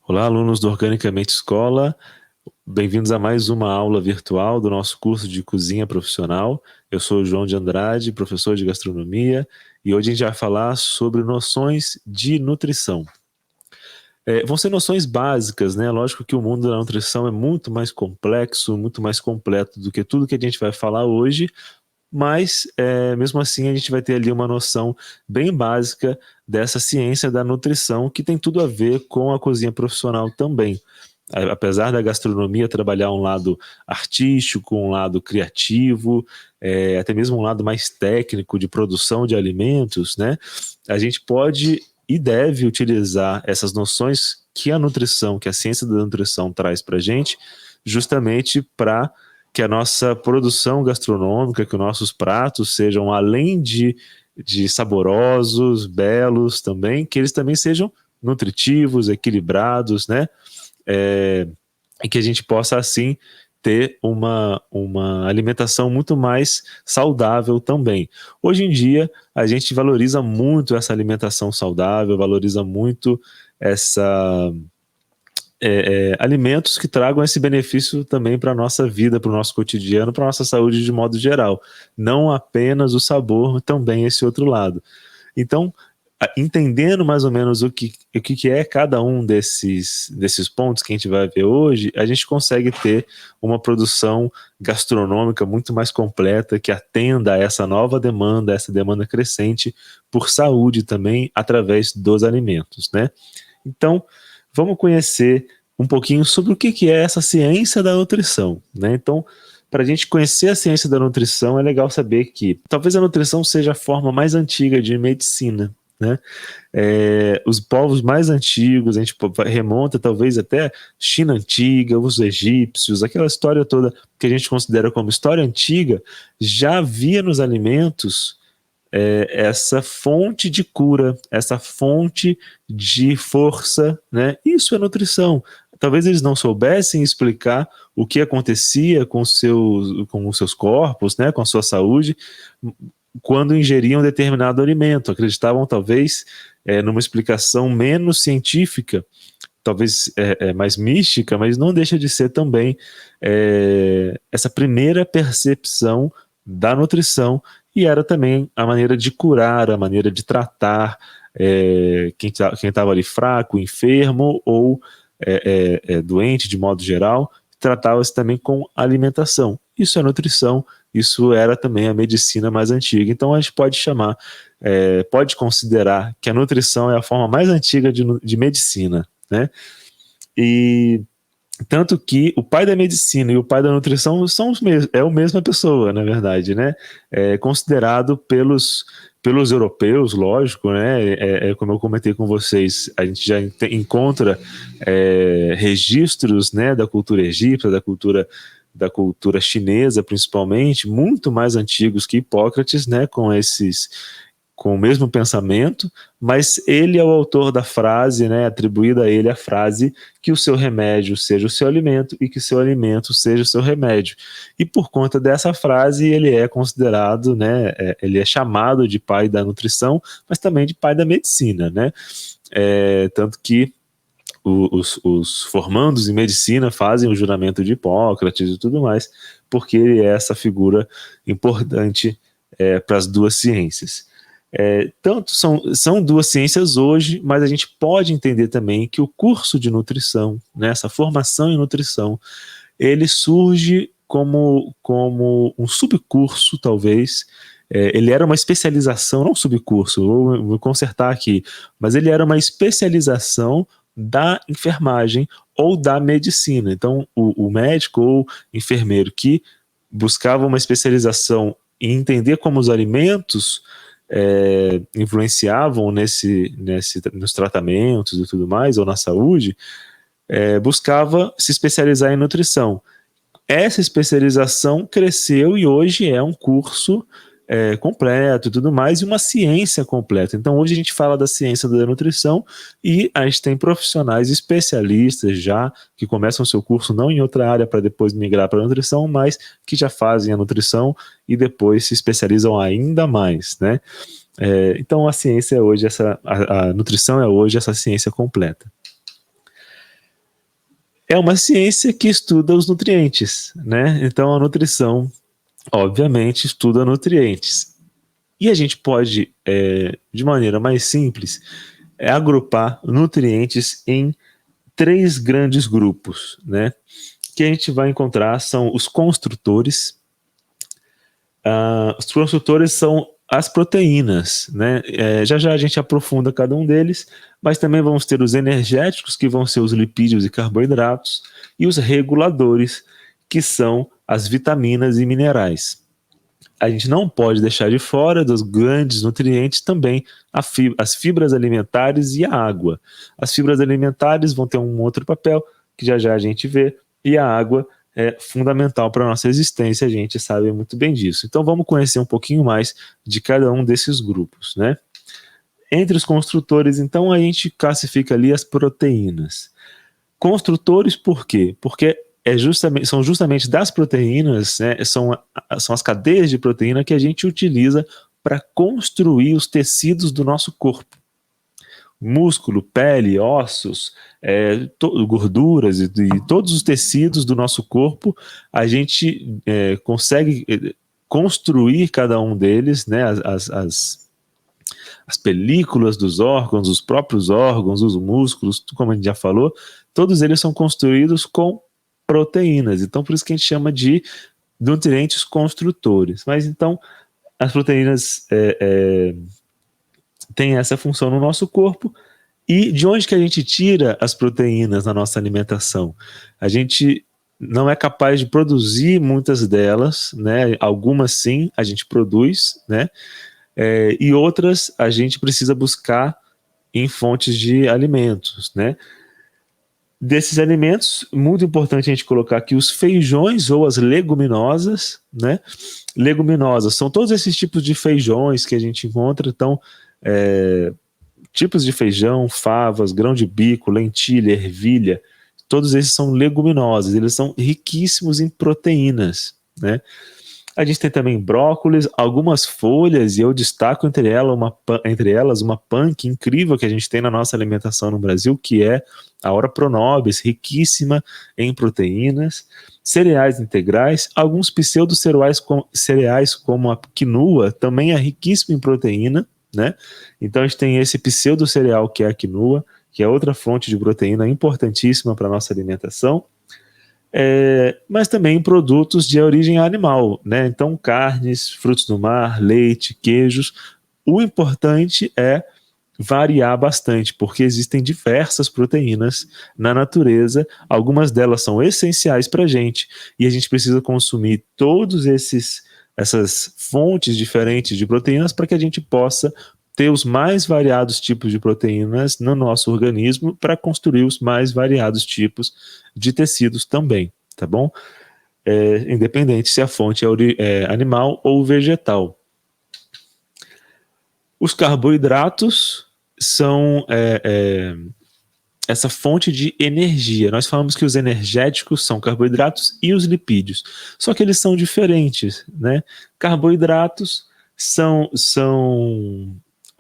Olá, alunos do Organicamente Escola. Bem-vindos a mais uma aula virtual do nosso curso de cozinha profissional. Eu sou o João de Andrade, professor de gastronomia, e hoje a gente vai falar sobre noções de nutrição. Vão ser noções básicas, né? Lógico que o mundo da nutrição é muito mais complexo, muito mais completo do que tudo que a gente vai falar hoje, mas mesmo assim a gente vai ter ali uma noção bem básica dessa ciência da nutrição, que tem tudo a ver com a cozinha profissional também. Apesar da gastronomia trabalhar um lado artístico, um lado criativo, até mesmo um lado mais técnico de produção de alimentos, né? A gente pode e deve utilizar essas noções que a nutrição, que a ciência da nutrição traz para a gente, justamente para que a nossa produção gastronômica, que os nossos pratos sejam, além de saborosos, belos também, que eles também sejam nutritivos, equilibrados, né? E que a gente possa, assim, ter uma alimentação muito mais saudável também. Hoje em dia, a gente valoriza muito essa alimentação saudável, valoriza muito essa alimentos que tragam esse benefício também para a nossa vida, para o nosso cotidiano, para a nossa saúde de modo geral. Não apenas o sabor, também esse outro lado. Então, entendendo mais ou menos o que é cada um desses pontos que a gente vai ver hoje, a gente consegue ter uma produção gastronômica muito mais completa, que atenda a essa nova demanda, essa demanda crescente por saúde também, através dos alimentos, né? Então, vamos conhecer um pouquinho sobre o que é essa ciência da nutrição, né? Então, para a gente conhecer a ciência da nutrição, é legal saber que talvez a nutrição seja a forma mais antiga de medicina, né? Os povos mais antigos, a gente remonta talvez até China antiga, os egípcios, aquela história toda que a gente considera como história antiga, já havia nos alimentos essa fonte de cura, essa fonte de força, né? Isso é nutrição. Talvez eles não soubessem explicar o que acontecia com os seus corpos, né, com a sua saúde, quando ingeriam determinado alimento. Acreditavam, talvez, numa explicação menos científica, talvez mais mística, mas não deixa de ser também essa primeira percepção da nutrição, e era também a maneira de curar, a maneira de tratar quem estava ali fraco, enfermo ou doente de modo geral. Tratava-se também com alimentação. Isso é nutrição, isso era também a medicina mais antiga. Então a gente pode chamar, pode considerar que a nutrição é a forma mais antiga de medicina, né? E tanto que o pai da medicina e o pai da nutrição são os mesmos, é a mesma pessoa, na verdade, né? Considerado pelos europeus, lógico, né? Como eu comentei com vocês, a gente já encontra registros, né, da cultura egípcia, da cultura chinesa, principalmente, muito mais antigos que Hipócrates, né? Com o mesmo pensamento, mas ele é o autor da frase, né, atribuída a ele a frase que o seu remédio seja o seu alimento e que o seu alimento seja o seu remédio. E por conta dessa frase, ele é considerado, né, ele é chamado de pai da nutrição, mas também de pai da medicina, né? Tanto que os formandos em medicina fazem o juramento de Hipócrates e tudo mais, porque ele é essa figura importante para as duas ciências. Tanto são duas ciências hoje, mas a gente pode entender também que o curso de nutrição, né, essa formação em nutrição, ele surge como um subcurso, talvez. Ele era uma especialização, não subcurso, vou consertar aqui, mas ele era uma especialização da enfermagem ou da medicina. Então, o médico ou enfermeiro que buscava uma especialização em entender como os alimentos influenciavam nos tratamentos e tudo mais, ou na saúde, buscava se especializar em nutrição. Essa especialização cresceu e hoje é um curso completo e tudo mais, e uma ciência completa. Então hoje a gente fala da ciência da nutrição e a gente tem profissionais especialistas já que começam o seu curso não em outra área para depois migrar para a nutrição, mas que já fazem a nutrição e depois se especializam ainda mais, né? Então a ciência é hoje a nutrição é hoje essa ciência completa. é uma ciência que estuda os nutrientes, né? Então a nutrição, obviamente, estuda nutrientes. E a gente pode, de maneira mais simples, agrupar nutrientes em 3 grandes grupos, né? Que a gente vai encontrar são os construtores. Os construtores são as proteínas, né? Já já a gente aprofunda cada um deles, mas também vamos ter os energéticos, que vão ser os lipídios e carboidratos, e os reguladores, que são as vitaminas e minerais. A gente não pode deixar de fora dos grandes nutrientes também as fibras alimentares e a água. As fibras alimentares vão ter um outro papel, que já já a gente vê, e a água é fundamental para a nossa existência, a gente sabe muito bem disso. Então vamos conhecer um pouquinho mais de cada um desses grupos, né? Entre os construtores, então, a gente classifica ali as proteínas. Construtores por quê? Porque são justamente das proteínas, né, são as cadeias de proteína que a gente utiliza para construir os tecidos do nosso corpo. Músculo, pele, ossos, gorduras e todos os tecidos do nosso corpo, a gente consegue construir cada um deles, né, as películas dos órgãos, os próprios órgãos, os músculos, como a gente já falou, todos eles são construídos com proteínas. Então, por isso que a gente chama de nutrientes construtores. Mas então, as proteínas têm essa função no nosso corpo. E de onde que a gente tira as proteínas na nossa alimentação? A gente não é capaz de produzir muitas delas, né? Algumas sim, a gente produz, né? E outras a gente precisa buscar em fontes de alimentos, né? Desses alimentos, muito importante a gente colocar aqui os feijões ou as leguminosas, né? Leguminosas são todos esses tipos de feijões que a gente encontra, então, tipos de feijão, favas, grão de bico, lentilha, ervilha, todos esses são leguminosos, eles são riquíssimos em proteínas, né? A gente tem também brócolis, algumas folhas, e eu destaco entre elas uma punk incrível que a gente tem na nossa alimentação no Brasil, que é a Ora Pronobis, riquíssima em proteínas, cereais integrais, alguns pseudo-cereais como a quinoa, também é riquíssimo em proteína, né? Então a gente tem esse pseudo-cereal que é a quinoa, que é outra fonte de proteína importantíssima para a nossa alimentação. Mas também produtos de origem animal, né? Então carnes, frutos do mar, leite, queijos. O importante é variar bastante, porque existem diversas proteínas na natureza, algumas delas são essenciais para a gente, e a gente precisa consumir todos essas fontes diferentes de proteínas para que a gente possa ter os mais variados tipos de proteínas no nosso organismo para construir os mais variados tipos de tecidos também, tá bom? Independente se a fonte é animal ou vegetal. Os carboidratos são essa fonte de energia. Nós falamos que os energéticos são carboidratos e os lipídios, só que eles são diferentes, né? Carboidratos são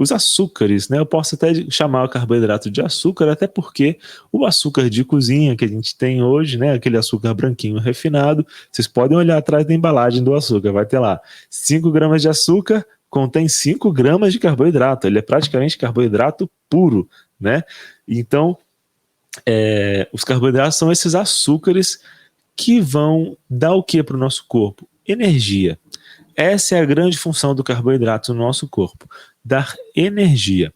os açúcares, né? Eu posso até chamar o carboidrato de açúcar, até porque o açúcar de cozinha que a gente tem hoje, né? Aquele açúcar branquinho refinado, vocês podem olhar atrás da embalagem do açúcar, vai ter lá 5 gramas de açúcar, contém 5 gramas de carboidrato, ele é praticamente carboidrato puro, né? Então, os carboidratos são esses açúcares que vão dar o que para o nosso corpo? Energia. Essa é a grande função do carboidrato no nosso corpo, dar energia,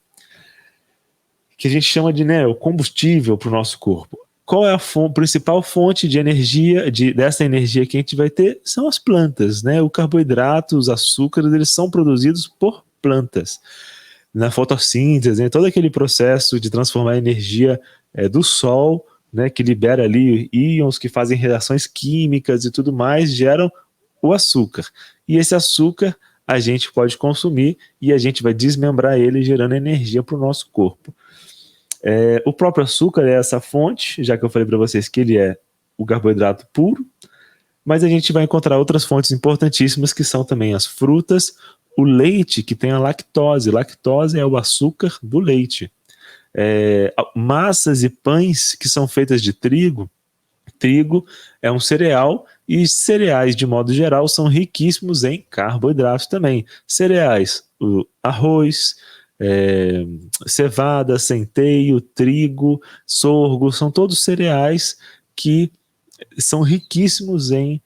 que a gente chama de, né, o combustível para o nosso corpo. Qual é a principal fonte de energia, dessa energia que a gente vai ter? São as plantas, né? O carboidrato, os açúcares, eles são produzidos por plantas. Na fotossíntese, né, todo aquele processo de transformar a energia do sol, né, que libera ali íons que fazem reações químicas e tudo mais, geram o açúcar. E esse açúcar a gente pode consumir e a gente vai desmembrar ele, gerando energia para o nosso corpo. O próprio açúcar é essa fonte, já que eu falei para vocês que ele é o carboidrato puro, mas a gente vai encontrar outras fontes importantíssimas que são também as frutas, o leite, que tem a lactose. Lactose é o açúcar do leite. Massas e pães que são feitas de trigo, trigo é um cereal, e cereais, de modo geral, são riquíssimos em carboidratos também. Cereais, o arroz, cevada, centeio, trigo, sorgo, são todos cereais que são riquíssimos em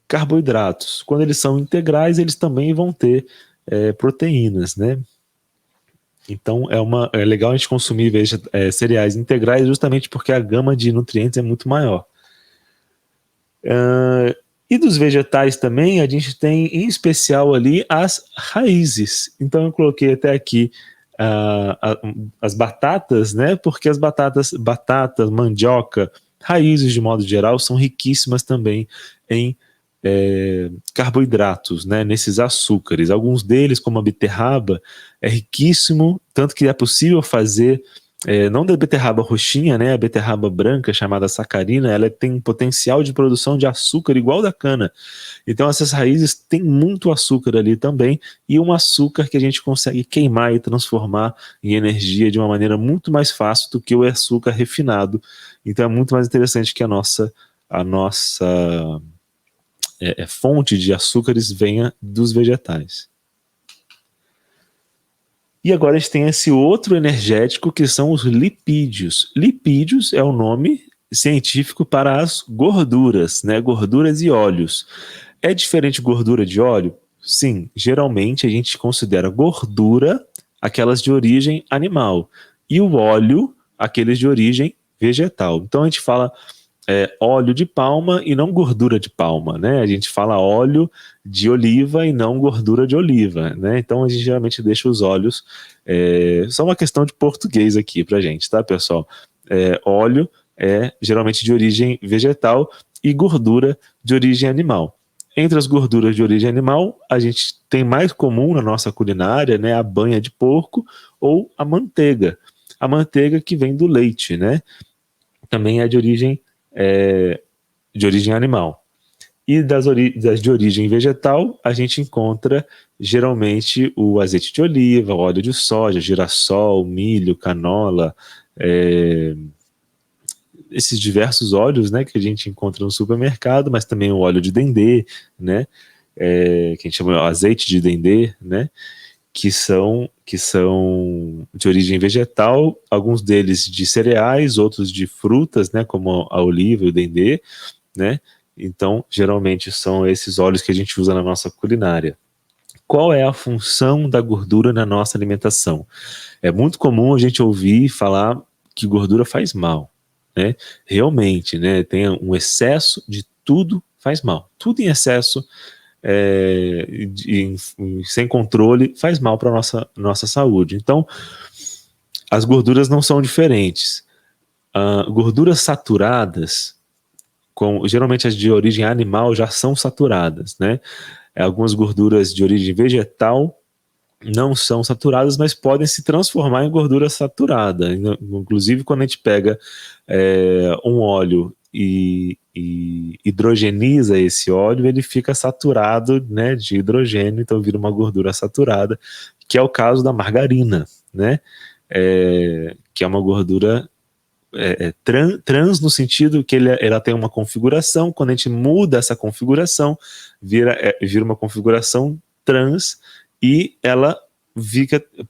carboidratos. Quando eles são integrais, eles também vão ter proteínas, né? Então é legal a gente consumir cereais integrais justamente porque a gama de nutrientes é muito maior. E dos vegetais também, a gente tem em especial ali as raízes. Então eu coloquei até aqui as batatas, né? Porque as batatas, mandioca, raízes de modo geral, são riquíssimas também em carboidratos, né? Nesses açúcares. Alguns deles, como a beterraba, é riquíssimo, tanto que é possível fazer, não da beterraba roxinha, né? A beterraba branca, chamada sacarina, ela tem um potencial de produção de açúcar igual da cana. Então essas raízes têm muito açúcar ali também, e um açúcar que a gente consegue queimar e transformar em energia de uma maneira muito mais fácil do que o açúcar refinado. Então é muito mais interessante que a nossa fonte de açúcares venha dos vegetais. E agora a gente tem esse outro energético, que são os lipídios. Lipídios é o nome científico para as gorduras, né? Gorduras e óleos. É diferente gordura de óleo? Sim, geralmente a gente considera gordura aquelas de origem animal e o óleo aqueles de origem vegetal. Então a gente fala óleo de palma e não gordura de palma, né? A gente fala óleo de oliva e não gordura de oliva, né? Então a gente geralmente deixa os óleos, só uma questão de português aqui pra gente, tá, pessoal? Óleo é geralmente de origem vegetal e gordura de origem animal. Entre as gorduras de origem animal, a gente tem mais comum na nossa culinária, né, a banha de porco ou a manteiga. A manteiga que vem do leite, né? Também é de origem animal. E das de origem vegetal, a gente encontra geralmente o azeite de oliva, óleo de soja, girassol, milho, canola, esses diversos óleos, né, que a gente encontra no supermercado, mas também o óleo de dendê, né, que a gente chama de azeite de dendê, né, que são de origem vegetal, alguns deles de cereais, outros de frutas, né, como a oliva e o dendê, né? Então, geralmente são esses óleos que a gente usa na nossa culinária. Qual é a função da gordura na nossa alimentação? É muito comum a gente ouvir falar que gordura faz mal, né? Realmente, né? Tem um excesso de tudo faz mal. Tudo em excesso, sem controle, faz mal para a nossa saúde. Então, as gorduras não são diferentes. Gorduras saturadas, geralmente as de origem animal, já são saturadas, né? Algumas gorduras de origem vegetal não são saturadas, mas podem se transformar em gordura saturada. Inclusive, quando a gente pega um óleo e hidrogeniza esse óleo, ele fica saturado, né, de hidrogênio, então vira uma gordura saturada, que é o caso da margarina, né, que é uma gordura trans no sentido que ela tem uma configuração. Quando a gente muda essa configuração, vira uma configuração trans, e ela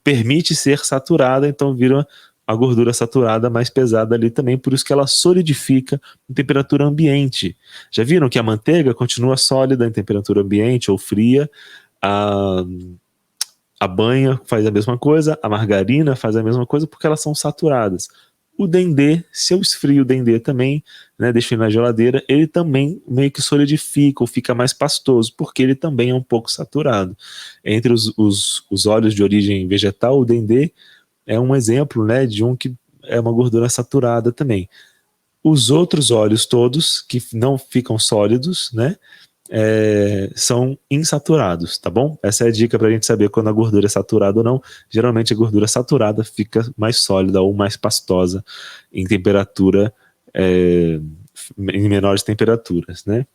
permite ser saturada, então vira a gordura saturada mais pesada ali também, por isso que ela solidifica em temperatura ambiente. Já viram que a manteiga continua sólida em temperatura ambiente ou fria, a banha faz a mesma coisa, a margarina faz a mesma coisa, porque elas são saturadas. O dendê, se eu esfrio o dendê também, né, deixo ele na geladeira, ele também meio que solidifica ou fica mais pastoso, porque ele também é um pouco saturado. Entre os óleos de origem vegetal, o dendê é um exemplo, né, de um que é uma gordura saturada também. Os outros óleos todos, que não ficam sólidos, né, são insaturados, tá bom? Essa é a dica pra gente saber quando a gordura é saturada ou não. Geralmente a gordura saturada fica mais sólida ou mais pastosa em temperatura, em menores temperaturas, né?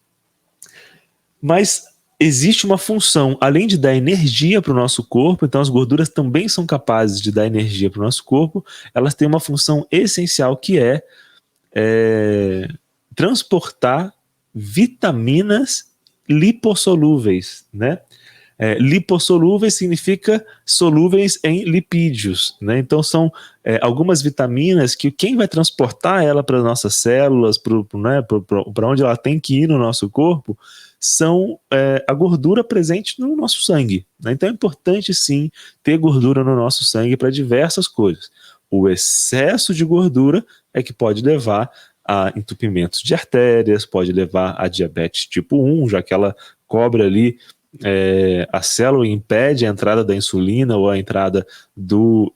Mas existe uma função, além de dar energia para o nosso corpo, então as gorduras também são capazes de dar energia para o nosso corpo, elas têm uma função essencial que é transportar vitaminas lipossolúveis, né? Lipossolúveis significa solúveis em lipídios, né? Então são algumas vitaminas que quem vai transportar ela para as nossas células, para onde ela tem que ir no nosso corpo, são a gordura presente no nosso sangue, né? Então é importante sim ter gordura no nosso sangue para diversas coisas. O excesso de gordura é que pode levar a entupimentos de artérias, pode levar a diabetes tipo 1, já que ela cobre ali a célula, impede a entrada da insulina ou a entrada do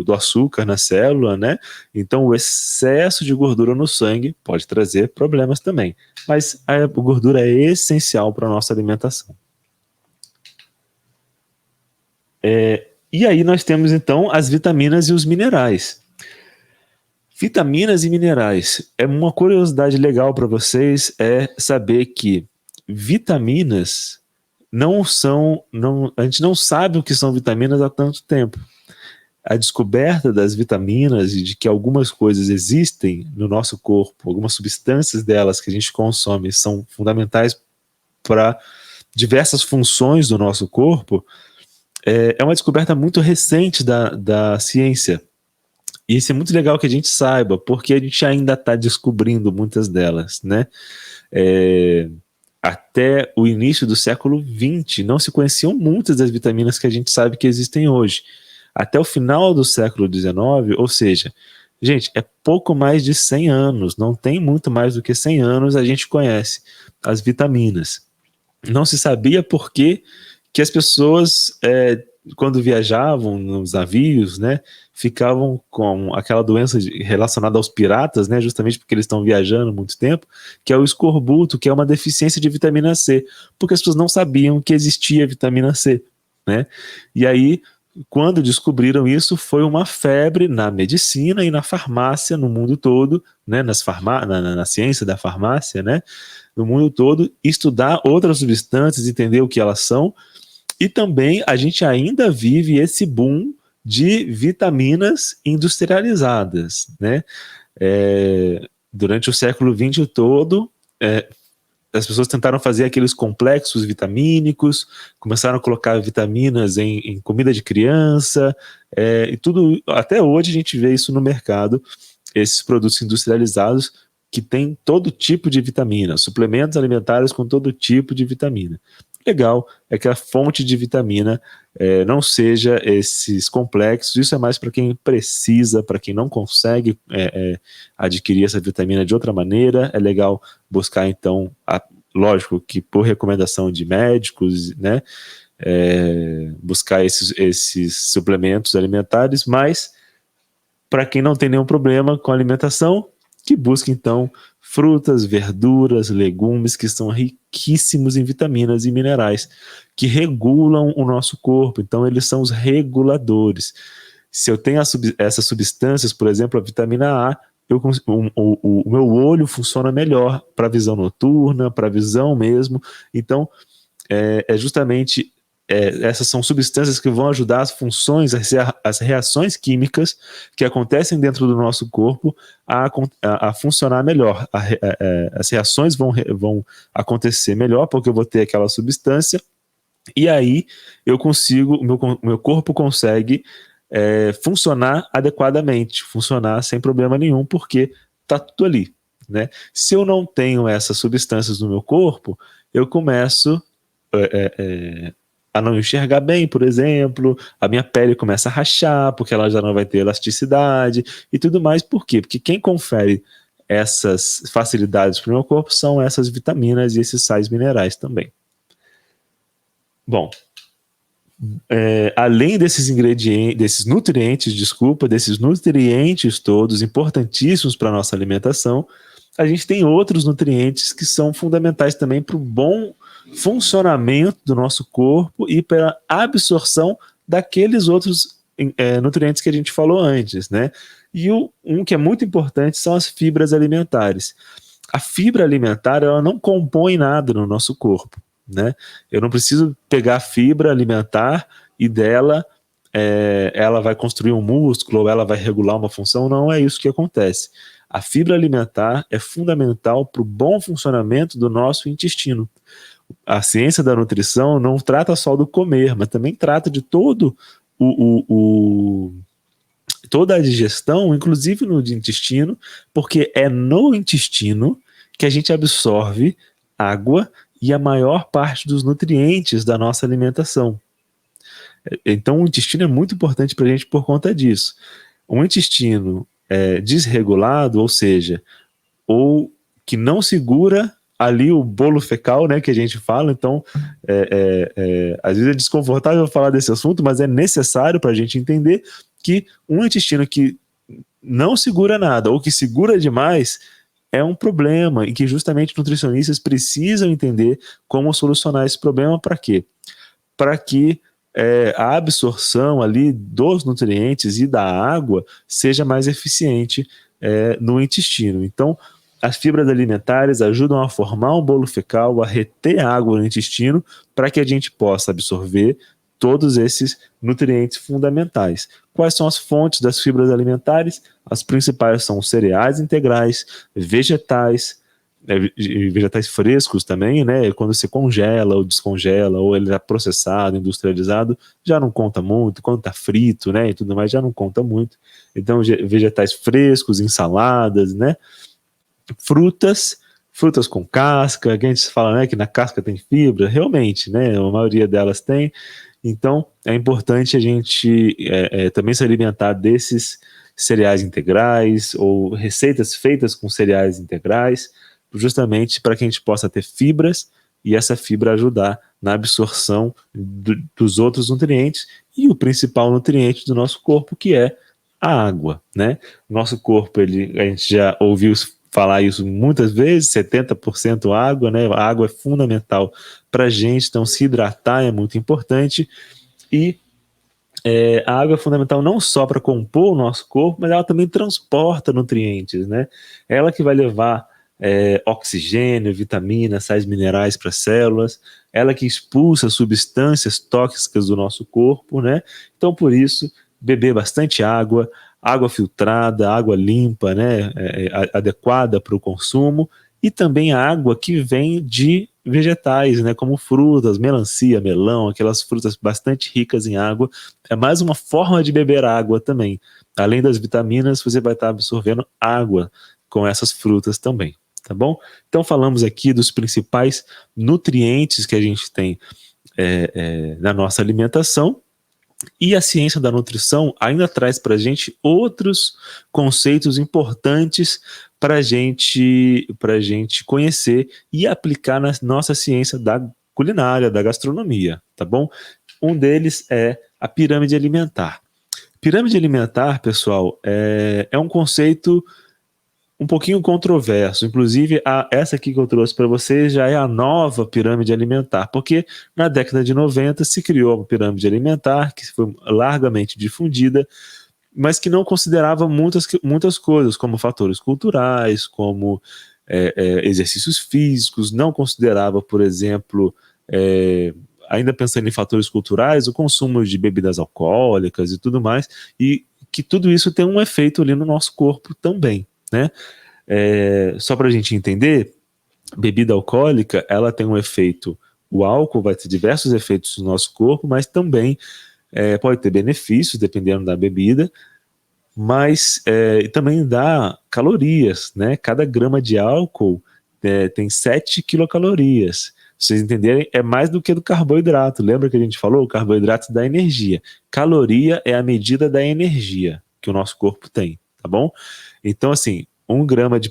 açúcar na célula, né? Então o excesso de gordura no sangue pode trazer problemas também, mas a gordura é essencial para a nossa alimentação. E aí nós temos então as vitaminas e os minerais. Vitaminas e minerais. Uma curiosidade legal para vocês é saber que vitaminas a gente não sabe o que são vitaminas há tanto tempo. A descoberta das vitaminas e de que algumas coisas existem no nosso corpo, algumas substâncias delas que a gente consome são fundamentais para diversas funções do nosso corpo, é uma descoberta muito recente da ciência. E isso é muito legal que a gente saiba, porque a gente ainda está descobrindo muitas delas, né? Até o início do século XX, não se conheciam muitas das vitaminas que a gente sabe que existem hoje. Até o final do século XIX, ou seja, gente, é pouco mais de 100 anos, não tem muito mais do que 100 anos a gente conhece as vitaminas. Não se sabia por que as pessoas, quando viajavam nos navios, né, ficavam com aquela doença relacionada aos piratas, né, justamente porque eles estão viajando muito tempo, que é o escorbuto, que é uma deficiência de vitamina C, porque as pessoas não sabiam que existia vitamina C, né? E aí, quando descobriram isso, foi uma febre na medicina e na farmácia no mundo todo, né, na ciência da farmácia, né, no mundo todo, estudar outras substâncias, entender o que elas são. E também a gente ainda vive esse boom de vitaminas industrializadas, né? Durante o século XX todo, as pessoas tentaram fazer aqueles complexos vitamínicos, começaram a colocar vitaminas em comida de criança, e tudo. Até hoje a gente vê isso no mercado, esses produtos industrializados que têm todo tipo de vitamina, suplementos alimentares com todo tipo de vitamina. Legal é que a fonte de vitamina não seja esses complexos. Isso é mais para quem precisa, para quem não consegue adquirir essa vitamina de outra maneira. É legal buscar, então, lógico que por recomendação de médicos, né, buscar esses suplementos alimentares, mas para quem não tem nenhum problema com a alimentação, que busque, então, frutas, verduras, legumes, que são riquíssimos em vitaminas e minerais, que regulam o nosso corpo. Então, eles são os reguladores. Se eu tenho essas substâncias, por exemplo, a vitamina A, o meu olho funciona melhor para a visão noturna, para a visão mesmo. Então, justamente essas são substâncias que vão ajudar as funções, as reações químicas que acontecem dentro do nosso corpo a funcionar melhor. As reações vão acontecer melhor porque eu vou ter aquela substância e aí eu consigo, meu corpo consegue funcionar adequadamente, funcionar sem problema nenhum, porque está tudo ali, né? Se eu não tenho essas substâncias no meu corpo, eu começo a não enxergar bem, por exemplo, a minha pele começa a rachar, porque ela já não vai ter elasticidade e tudo mais. Por quê? Porque quem confere essas facilidades para o meu corpo são essas vitaminas e esses sais minerais também. Bom, além desses ingredientes, desses nutrientes todos importantíssimos para a nossa alimentação, a gente tem outros nutrientes que são fundamentais também para o bom funcionamento do nosso corpo e para a absorção daqueles outros nutrientes que a gente falou antes, né? E um que é muito importante são as fibras alimentares. A fibra alimentar, ela não compõe nada no nosso corpo, né? Eu não preciso pegar a fibra alimentar e dela ela vai construir um músculo ou ela vai regular uma função. Não é isso que acontece. A fibra alimentar é fundamental para o bom funcionamento do nosso intestino. A ciência da nutrição não trata só do comer, mas também trata de toda a digestão, inclusive no intestino, porque é no intestino que a gente absorve água e a maior parte dos nutrientes da nossa alimentação. Então o intestino é muito importante para a gente por conta disso. Um intestino desregulado, ou seja, ou que não segura ali o bolo fecal, né, que a gente fala. Então, às vezes é desconfortável falar desse assunto, mas é necessário para a gente entender que um intestino que não segura nada, ou que segura demais, é um problema, e que justamente nutricionistas precisam entender como solucionar esse problema. Para quê? Para que a absorção ali dos nutrientes e da água seja mais eficiente no intestino. Então, as fibras alimentares ajudam a formar um bolo fecal, a reter água no intestino, para que a gente possa absorver todos esses nutrientes fundamentais. Quais são as fontes das fibras alimentares? As principais são cereais integrais, vegetais frescos também, né? Quando você congela ou descongela, ou ele é processado, industrializado, já não conta muito. Quando está frito, né, e tudo mais, já não conta muito. Então, vegetais frescos, ensaladas, né? Frutas com casca, que a gente fala, né, que na casca tem fibra, realmente, né? A maioria delas tem. Então, é importante a gente também se alimentar desses cereais integrais, ou receitas feitas com cereais integrais, justamente para que a gente possa ter fibras, e essa fibra ajudar na absorção dos outros nutrientes, e o principal nutriente do nosso corpo, que é a água, né? Nosso corpo, a gente já ouviu falar isso muitas vezes, 70% água, né? A água é fundamental para a gente, então se hidratar é muito importante, e a água é fundamental não só para compor o nosso corpo, mas ela também transporta nutrientes, né? Ela que vai levar oxigênio, vitaminas, sais minerais para as células, ela que expulsa substâncias tóxicas do nosso corpo, né? Então, por isso, beber bastante água, água filtrada, água limpa, né? Adequada para o consumo, e também a água que vem de vegetais, né? Como frutas, melancia, melão, aquelas frutas bastante ricas em água. É mais uma forma de beber água também. Além das vitaminas, você vai estar absorvendo água com essas frutas também, tá bom? Então falamos aqui dos principais nutrientes que a gente tem na nossa alimentação, e a ciência da nutrição ainda traz para a gente outros conceitos importantes para a gente conhecer e aplicar na nossa ciência da culinária, da gastronomia, tá bom? Um deles é a pirâmide alimentar. Pirâmide alimentar, pessoal, é um conceito um pouquinho controverso. Inclusive, essa aqui que eu trouxe para vocês já é a nova pirâmide alimentar, porque na década de 90 se criou uma pirâmide alimentar que foi largamente difundida, mas que não considerava muitas coisas, como fatores culturais, como exercícios físicos, não considerava, por exemplo, ainda pensando em fatores culturais, o consumo de bebidas alcoólicas e tudo mais, e que tudo isso tem um efeito ali no nosso corpo também, né? Só para a gente entender, bebida alcoólica, ela tem um efeito, o álcool vai ter diversos efeitos no nosso corpo, mas também pode ter benefícios, dependendo da bebida, mas também dá calorias, né? Cada grama de álcool tem 7 quilocalorias. Pra vocês entenderem, é mais do que do carboidrato. Lembra que a gente falou? O carboidrato dá energia. Caloria é a medida da energia que o nosso corpo tem, tá bom? Então, assim, 1 grama de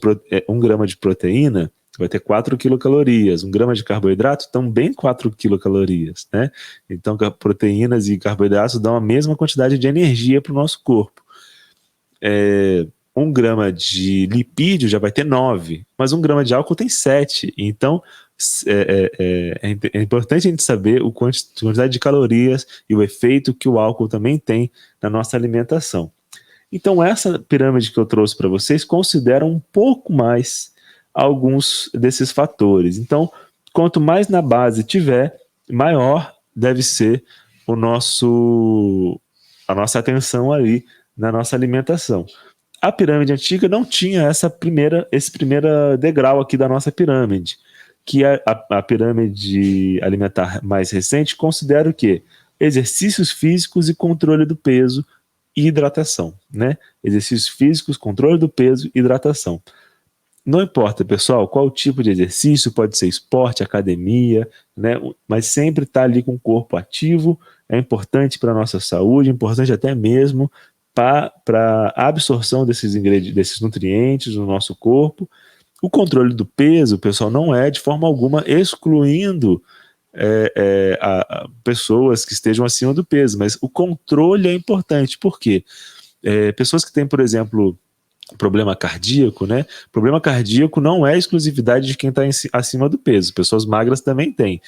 proteína vai ter 4 quilocalorias. 1 grama de carboidrato também 4 quilocalorias, né? Então, proteínas e carboidratos dão a mesma quantidade de energia para o nosso corpo. 1 grama de lipídio já vai ter 9, mas 1 grama de álcool tem 7. Então, é importante a gente saber a quantidade de calorias e o efeito que o álcool também tem na nossa alimentação. Então, essa pirâmide que eu trouxe para vocês considera um pouco mais alguns desses fatores. Então, quanto mais na base tiver, maior deve ser a nossa atenção ali na nossa alimentação. A pirâmide antiga não tinha esse primeiro degrau aqui da nossa pirâmide, que a pirâmide alimentar mais recente considera o quê? Exercícios físicos e controle do peso e hidratação, né? Exercícios físicos, controle do peso e hidratação. Não importa, pessoal, qual tipo de exercício, pode ser esporte, academia, né? Mas sempre estar ali com o corpo ativo é importante para a nossa saúde, importante até mesmo para a absorção desses nutrientes no nosso corpo. O controle do peso, pessoal, não é de forma alguma excluindo pessoas que estejam acima do peso, mas o controle é importante, por quê? Pessoas que têm, por exemplo, problema cardíaco, né? Problema cardíaco não é exclusividade de quem está acima do peso. Pessoas magras também têm.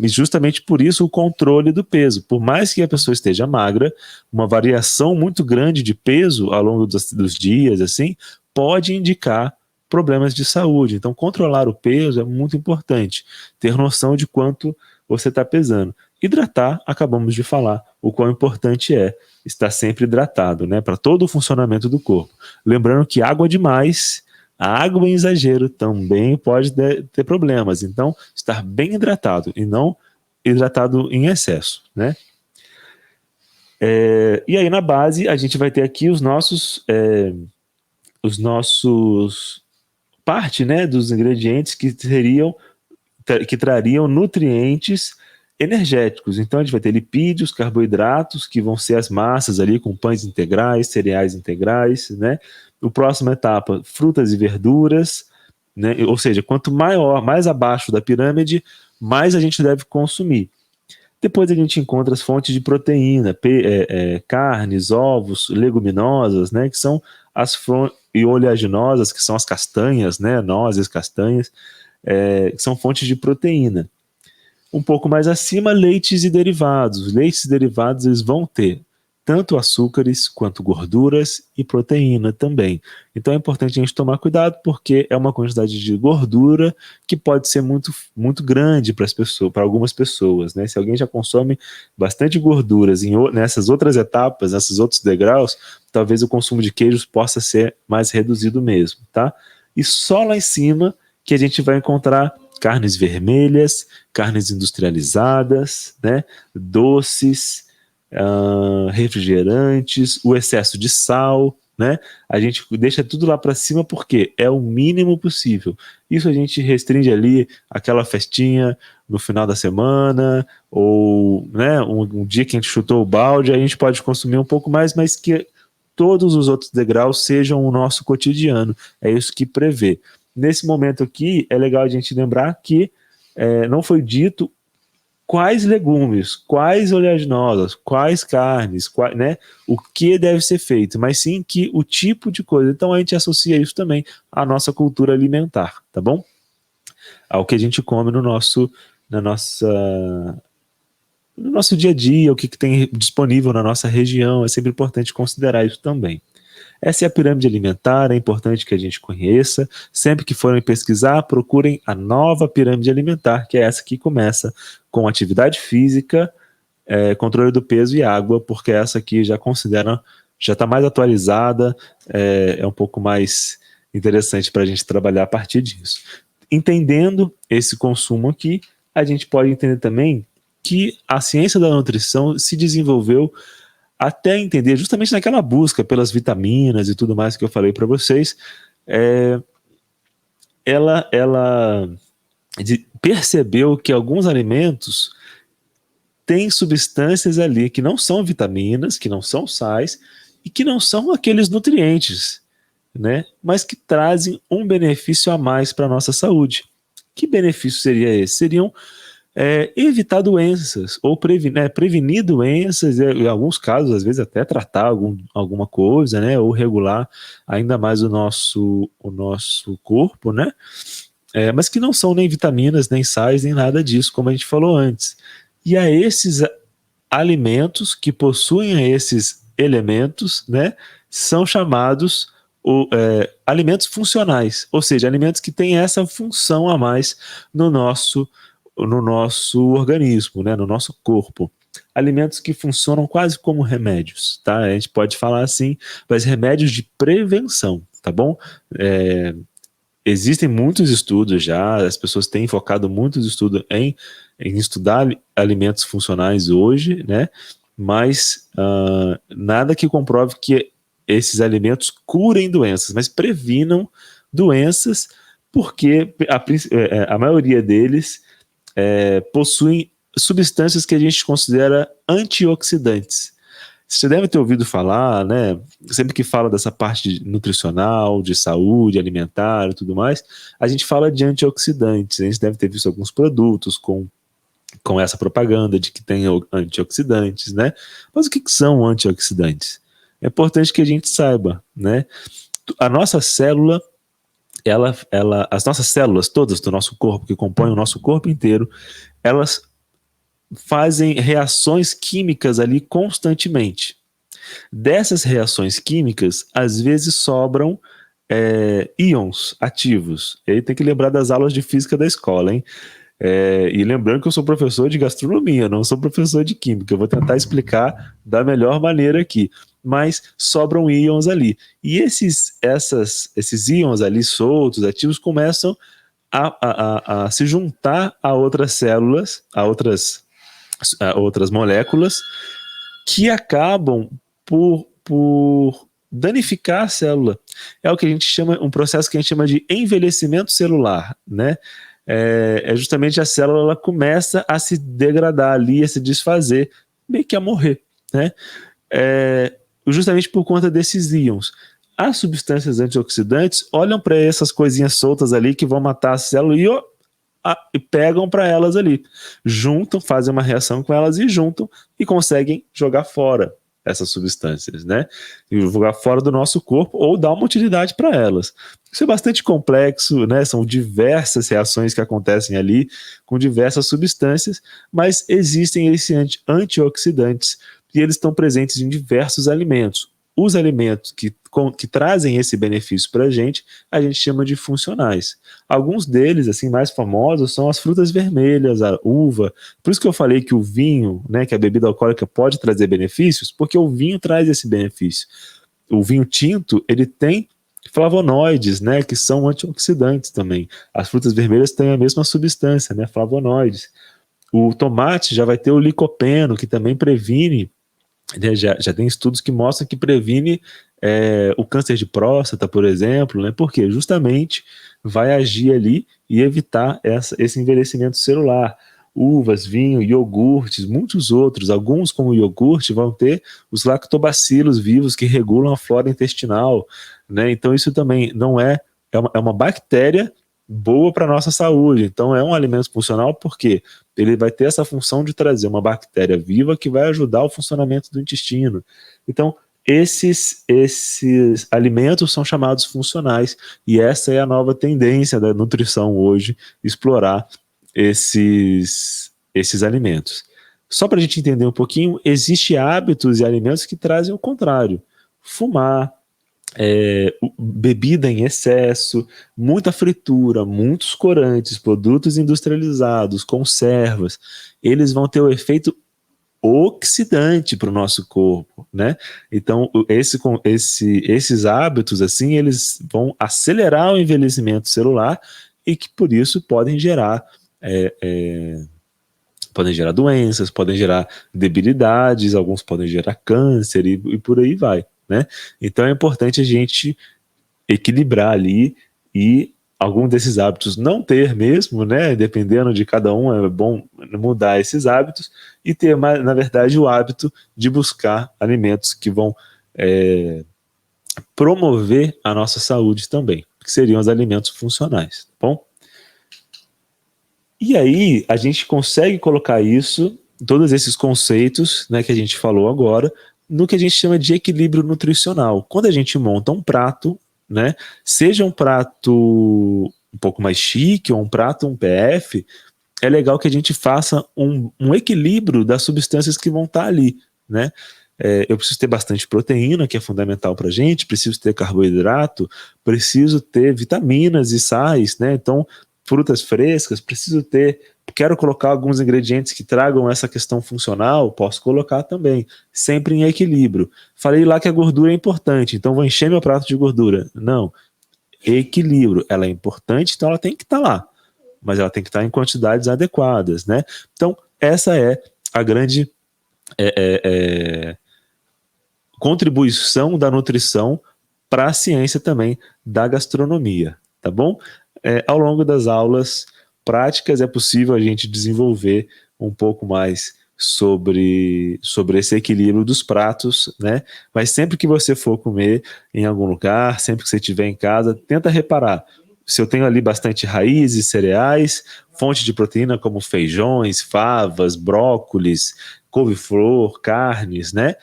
E justamente por isso o controle do peso. Por mais que a pessoa esteja magra, uma variação muito grande de peso ao longo dos dias, assim, pode indicar problemas de saúde. Então, controlar o peso é muito importante. Ter noção de quanto você está pesando. Hidratar, acabamos de falar, o quão importante é estar sempre hidratado, né, para todo o funcionamento do corpo. Lembrando que água demais, a água em exagero também pode ter problemas. Então, estar bem hidratado e não hidratado em excesso, né? E aí na base a gente vai ter aqui os nossos parte, né, dos ingredientes que trariam nutrientes energéticos. Então a gente vai ter lipídios, carboidratos, que vão ser as massas ali com pães integrais, cereais integrais, né? O próxima etapa, frutas e verduras, né? Ou seja, quanto mais abaixo da pirâmide, mais a gente deve consumir. Depois a gente encontra as fontes de proteína, carnes, ovos, leguminosas, né? Que são e oleaginosas, que são as castanhas, né? Nozes, castanhas, que são fontes de proteína. Um pouco mais acima, leites e derivados. Os leites e derivados eles vão ter tanto açúcares quanto gorduras e proteína também. Então é importante a gente tomar cuidado porque é uma quantidade de gordura que pode ser muito, muito grande para algumas pessoas, né? Se alguém já consome bastante gorduras nessas outras etapas, nesses outros degraus, talvez o consumo de queijos possa ser mais reduzido mesmo, tá? E só lá em cima que a gente vai encontrar carnes vermelhas, carnes industrializadas, né, doces, refrigerantes, o excesso de sal, né? A gente deixa tudo lá para cima porque é o mínimo possível. Isso a gente restringe ali aquela festinha no final da semana, ou né, um dia que a gente chutou o balde, a gente pode consumir um pouco mais, mas que todos os outros degraus sejam o nosso cotidiano. É isso que prevê. Nesse momento aqui, é legal a gente lembrar que não foi dito quais legumes, quais oleaginosas, quais carnes, né, o que deve ser feito, mas sim que o tipo de coisa. Então a gente associa isso também à nossa cultura alimentar, tá bom? Ao que a gente come no nosso dia a dia, o que tem disponível na nossa região, é sempre importante considerar isso também. Essa é a pirâmide alimentar, é importante que a gente conheça. Sempre que forem pesquisar, procurem a nova pirâmide alimentar, que é essa que começa com atividade física, controle do peso e água, porque essa aqui já está mais atualizada, é um pouco mais interessante para a gente trabalhar a partir disso. Entendendo esse consumo aqui, a gente pode entender também que a ciência da nutrição se desenvolveu até entender, justamente naquela busca pelas vitaminas e tudo mais que eu falei para vocês, ela percebeu que alguns alimentos têm substâncias ali que não são vitaminas, que não são sais e que não são aqueles nutrientes, né? Mas que trazem um benefício a mais para a nossa saúde. Que benefício seria esse? Seriam evitar doenças, ou prevenir doenças, em alguns casos, às vezes até tratar alguma coisa, né, ou regular ainda mais o nosso corpo, né, mas que não são nem vitaminas, nem sais, nem nada disso, como a gente falou antes. E a esses alimentos que possuem esses elementos, né, são chamados alimentos funcionais, ou seja, alimentos que têm essa função a mais no nosso organismo, né, no nosso corpo. alimentos que funcionam quase como remédios, tá? A gente pode falar assim, mas remédios de prevenção, tá bom? Existem muitos estudos já, as pessoas têm focado muitos estudos em estudar alimentos funcionais hoje, né? Mas nada que comprove que esses alimentos curem doenças, mas previnam doenças, porque a maioria deles possuem substâncias que a gente considera antioxidantes. Você deve ter ouvido falar, né? Sempre que fala dessa parte nutricional, de saúde alimentar e tudo mais, a gente fala de antioxidantes. A gente deve ter visto alguns produtos com essa propaganda de que tem antioxidantes, né? Mas o que são antioxidantes? É importante que a gente saiba, né? A nossa célula, as nossas células todas do nosso corpo, que compõem o nosso corpo inteiro, elas fazem reações químicas ali constantemente. Dessas reações químicas, às vezes sobram íons ativos. E aí tem que lembrar das aulas de física da escola, hein? E lembrando que eu sou professor de gastronomia, não sou professor de química. Eu vou tentar explicar da melhor maneira aqui. Mas sobram íons ali. E esses íons ali soltos, ativos, começam a se juntar a outras células, a outras moléculas, que acabam por danificar a célula. É o que a gente chama, um processo que a gente chama de envelhecimento celular, né? Justamente a célula, ela começa a se degradar ali, a se desfazer, meio que a morrer, né? Justamente por conta desses íons. As substâncias antioxidantes olham para essas coisinhas soltas ali que vão matar a célula e pegam para elas ali, juntam, fazem uma reação com elas e juntam e conseguem jogar fora essas substâncias, né? E jogar fora do nosso corpo ou dar uma utilidade para elas. Isso é bastante complexo, né? São diversas reações que acontecem ali com diversas substâncias, mas existem esses antioxidantes e eles estão presentes em diversos alimentos. Os alimentos que trazem esse benefício para a gente chama de funcionais. Alguns deles, assim, mais famosos, são as frutas vermelhas, a uva. Por isso que eu falei que o vinho, né, que a bebida alcoólica pode trazer benefícios, porque o vinho traz esse benefício. O vinho tinto, ele tem flavonoides, né, que são antioxidantes também. As frutas vermelhas têm a mesma substância, né, flavonoides. O tomate já vai ter o licopeno, que também previne, já tem estudos que mostram que previne o câncer de próstata, por exemplo, né? Porque justamente vai agir ali e evitar esse envelhecimento celular. Uvas, vinho, iogurtes, muitos outros, alguns como o iogurte vão ter os lactobacilos vivos que regulam a flora intestinal, né? Então isso também não é uma bactéria boa para a nossa saúde. Então é um alimento funcional porque ele vai ter essa função de trazer uma bactéria viva que vai ajudar o funcionamento do intestino. Então esses alimentos são chamados funcionais e essa é a nova tendência da nutrição hoje, explorar esses alimentos. Só para a gente entender um pouquinho, existem hábitos e alimentos que trazem o contrário. Fumar, bebida em excesso, muita fritura, muitos corantes, produtos industrializados, conservas, eles vão ter o efeito oxidante para o nosso corpo, né? Então, esses hábitos, assim, eles vão acelerar o envelhecimento celular e que, por isso, podem gerar doenças, podem gerar debilidades, alguns podem gerar câncer e por aí vai, né? Então é importante a gente equilibrar ali e algum desses hábitos não ter mesmo, né? Dependendo de cada um, é bom mudar esses hábitos e ter, na verdade, o hábito de buscar alimentos que vão promover a nossa saúde também, que seriam os alimentos funcionais, tá bom? E aí a gente consegue colocar isso, todos esses conceitos, né, que a gente falou agora, no que a gente chama de equilíbrio nutricional. Quando a gente monta um prato, né, seja um prato um pouco mais chique ou um prato, um PF, é legal que a gente faça um equilíbrio das substâncias que vão estar ali, né? Eu preciso ter bastante proteína, que é fundamental para a gente, preciso ter carboidrato, preciso ter vitaminas e sais, né? Então, frutas frescas, preciso ter, quero colocar alguns ingredientes que tragam essa questão funcional, posso colocar também, sempre em equilíbrio. Falei lá que a gordura é importante, então vou encher meu prato de gordura. Não, equilíbrio, ela é importante, então ela tem que estar lá, mas ela tem que estar em quantidades adequadas, né? Então, essa é a grande contribuição da nutrição para a ciência também da gastronomia, tá bom? Ao longo das aulas práticas é possível a gente desenvolver um pouco mais sobre esse equilíbrio dos pratos, né? Mas sempre que você for comer em algum lugar, sempre que você estiver em casa, tenta reparar se eu tenho ali bastante raízes, cereais, fonte de proteína como feijões, favas, brócolis, couve-flor, carnes, né?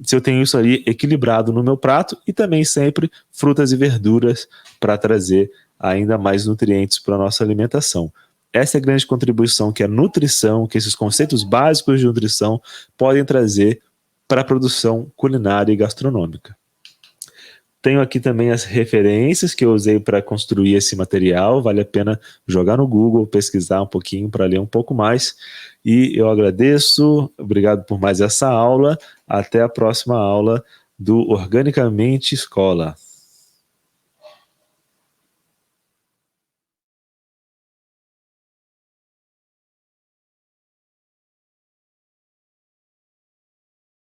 Se eu tenho isso ali equilibrado no meu prato e também sempre frutas e verduras para trazer ainda mais nutrientes para a nossa alimentação. Essa é a grande contribuição que a nutrição, que esses conceitos básicos de nutrição podem trazer para a produção culinária e gastronômica. Tenho aqui também as referências que eu usei para construir esse material, vale a pena jogar no Google, pesquisar um pouquinho para ler um pouco mais. E eu agradeço, obrigado por mais essa aula, até a próxima aula do Organicamente Escola.